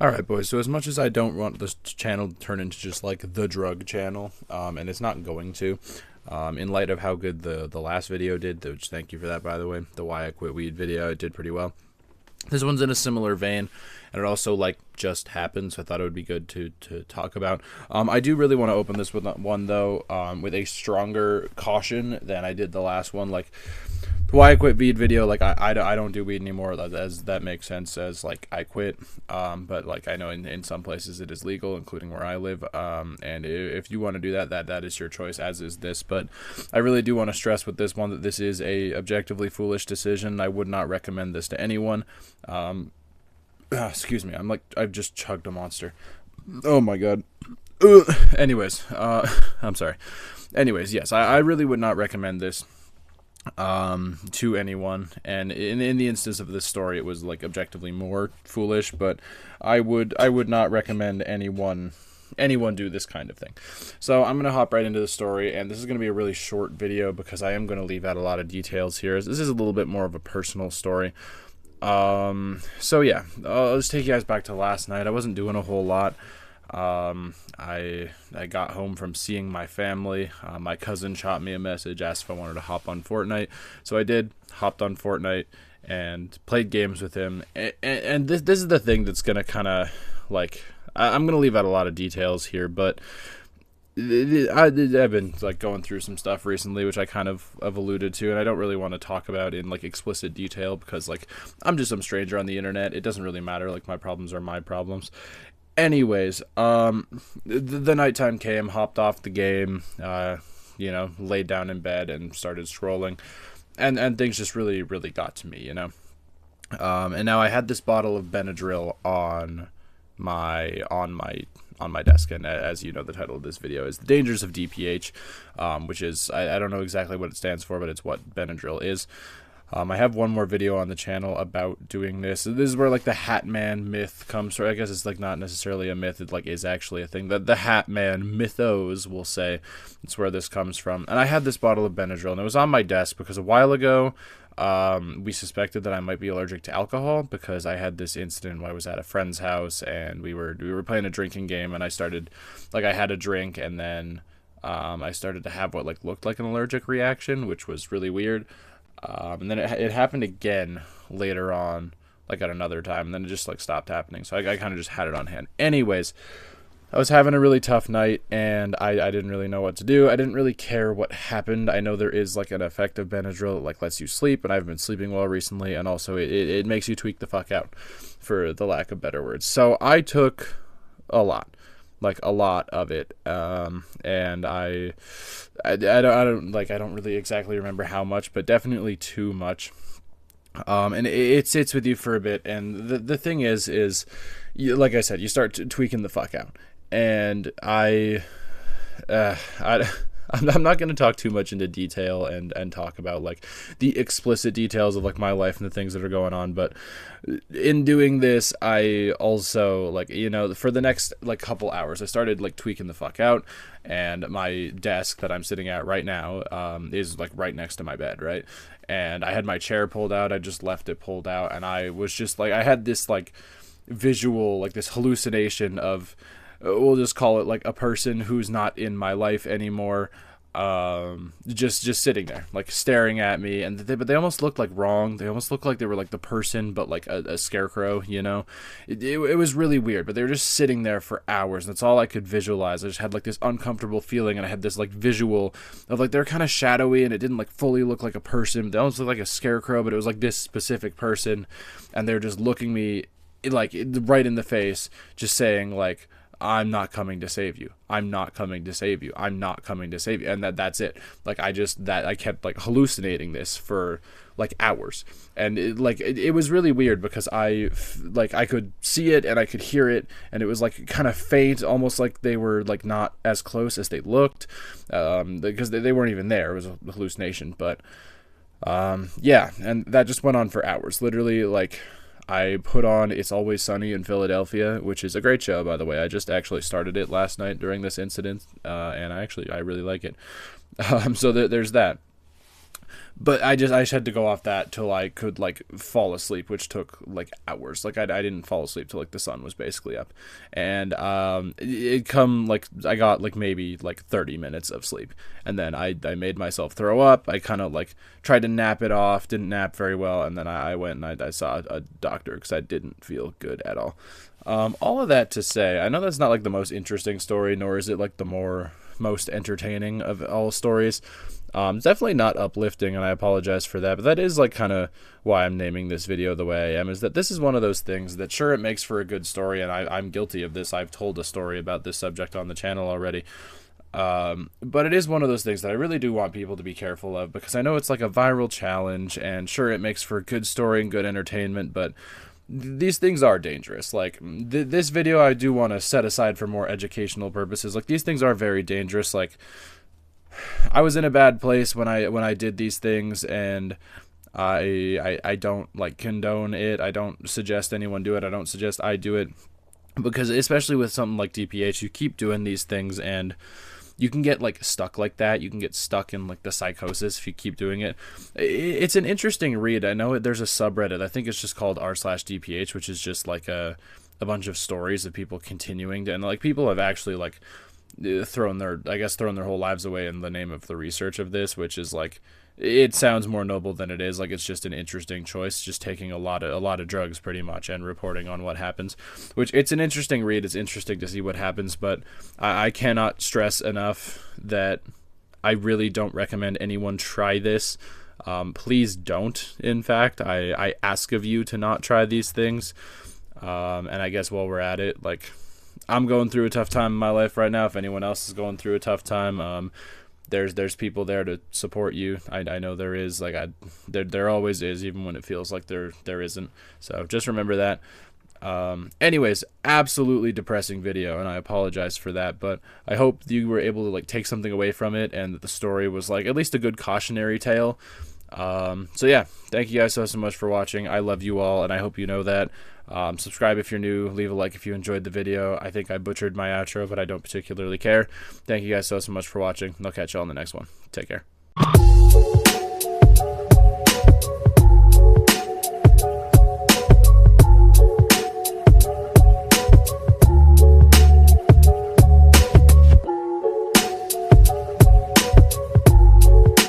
Alright, boys, so as much as I don't want this channel to turn into just like the drug channel, and it's not going to, in light of how good the last video did, which thank you for that, by the way, the Why I Quit Weed video, it did pretty well. This one's in a similar vein, and it also, like, just happened, so I thought it would be good to talk about. I do really want to open this with one, though, with a stronger caution than I did the last one. Like, the Why I Quit Weed video, like, I don't do weed anymore, as that makes sense, as, like, I quit, but, like, I know in some places it is legal, including where I live, and if you want to do that is your choice, as is this, but I really do want to stress with this one that this is a objectively foolish decision. I would not recommend this to anyone. Excuse me, I've just chugged a monster. Oh my god. Anyways, I'm sorry. Anyways, yes, I really would not recommend this to anyone, and in the instance of this story, it was like objectively more foolish, but I would not recommend anyone do this kind of thing. So I'm gonna hop right into the story, and this is gonna be a really short video because I am gonna leave out a lot of details here. This is a little bit more of a personal story. So yeah, I'll just take you guys back to last night. I wasn't doing a whole lot. I got home from seeing my family. My cousin shot me a message, asked if I wanted to hop on Fortnite. So I did, hopped on Fortnite and played games with him. And this is the thing that's gonna kind of, like, I'm gonna leave out a lot of details here, but I've been like going through some stuff recently, which I kind of have alluded to, and I don't really want to talk about in like explicit detail because like I'm just some stranger on the internet. It doesn't really matter. Like my problems are my problems. Anyways, the nighttime came, hopped off the game, laid down in bed and started scrolling, and things just really got to me, and now I had this bottle of Benadryl on my desk, and as you know, the title of this video is The Dangers of DPH, which is, I don't know exactly what it stands for, but it's what Benadryl is. I have one more video on the channel about doing this. This is where like the Hat Man myth comes from. I guess it's like not necessarily a myth, it like is actually a thing. The Hat Man mythos, we'll say, it's where this comes from. And I had this bottle of Benadryl, and it was on my desk because a while ago, we suspected that I might be allergic to alcohol because I had this incident when I was at a friend's house and we were playing a drinking game, and I had a drink, and then I started to have what like looked like an allergic reaction, which was really weird. And then it happened again later on, like at another time, and then it just like stopped happening. So I kind of just had it on hand. Anyways, I was having a really tough night, and I didn't really know what to do. I didn't really care what happened. I know there is like an effect of Benadryl that like lets you sleep, and I've been sleeping well recently, and also it makes you tweak the fuck out, for the lack of better words. So I took a lot of it, and I don't really exactly remember how much, but definitely too much. And it sits with you for a bit, and the thing is you, like I said, you start tweaking the fuck out. And I'm not going to talk too much into detail and talk about like the explicit details of like my life and the things that are going on, but in doing this, I also like, for the next like couple hours, I started like tweaking the fuck out, and my desk that I'm sitting at right now is like right next to my bed, right? And I had my chair pulled out. I just left it pulled out, and I was just like, I had this like visual, like this hallucination of, we'll just call it like a person who's not in my life anymore, just sitting there like staring at me, and but they almost looked like wrong. They almost looked like they were like the person, but like a scarecrow, it was really weird, but they were just sitting there for hours, and that's all I could visualize. I just had like this uncomfortable feeling, and I had this like visual of like they're kind of shadowy, and it didn't like fully look like a person. They almost looked like a scarecrow, but it was like this specific person, and they're just looking me like right in the face, just saying like, I'm not coming to save you. I'm not coming to save you. I'm not coming to save you. And that's it. Like I kept like hallucinating this for like hours. And it was really weird because I could see it and I could hear it, and it was like kind of faint, almost like they were like not as close as they looked, because they weren't even there. It was a hallucination. But yeah, and that just went on for hours. Literally, like, I put on It's Always Sunny in Philadelphia, which is a great show, by the way. I just actually started it last night during this incident, and I really like it. So there's that. But I just had to go off that till I could like fall asleep, which took like hours. Like I didn't fall asleep till like the sun was basically up, and it come like I got like maybe like 30 minutes of sleep, and then I made myself throw up. I kind of like tried to nap it off, didn't nap very well, and then I went and I saw a doctor because I didn't feel good at all. All of that to say, I know that's not like the most interesting story, nor is it like the most entertaining of all stories. It's definitely not uplifting, and I apologize for that, but that is like kind of why I'm naming this video the way I am, is that this is one of those things that sure, it makes for a good story, and I'm guilty of this. I've told a story about this subject on the channel already. But it is one of those things that I really do want people to be careful of, because I know it's like a viral challenge, and sure, it makes for a good story and good entertainment, but these things are dangerous. Like this video I do want to set aside for more educational purposes. Like these things are very dangerous. Like I was in a bad place when I did these things, and I don't like condone it. I don't suggest anyone do it. I don't suggest I do it, because especially with something like DPH, you keep doing these things and you can get like stuck like that. You can get stuck in like the psychosis if you keep doing it. It's an interesting read. I know there's a subreddit. I think it's just called r/DPH, which is just like a bunch of stories of people continuing to, and like people have actually like thrown their whole lives away in the name of the research of this, which is like, it sounds more noble than it is. Like it's just an interesting choice, just taking a lot of drugs pretty much and reporting on what happens, which it's an interesting read. It's interesting to see what happens, but I cannot stress enough that I really don't recommend anyone try this. Please don't. In fact, I ask of you to not try these things. And I guess while we're at it, like, I'm going through a tough time in my life right now. If anyone else is going through a tough time, there's people there to support you. I know there is. Like there always is, even when it feels like there isn't. So just remember that. Anyways, absolutely depressing video, and I apologize for that, but I hope you were able to like take something away from it, and that the story was like at least a good cautionary tale. So yeah, thank you guys so much for watching. I love you all, and I hope you know that. Subscribe if you're new, leave a like if you enjoyed the video. I think I butchered my outro, but I don't particularly care. Thank you guys so much for watching, and I'll catch you all in the next one. Take care.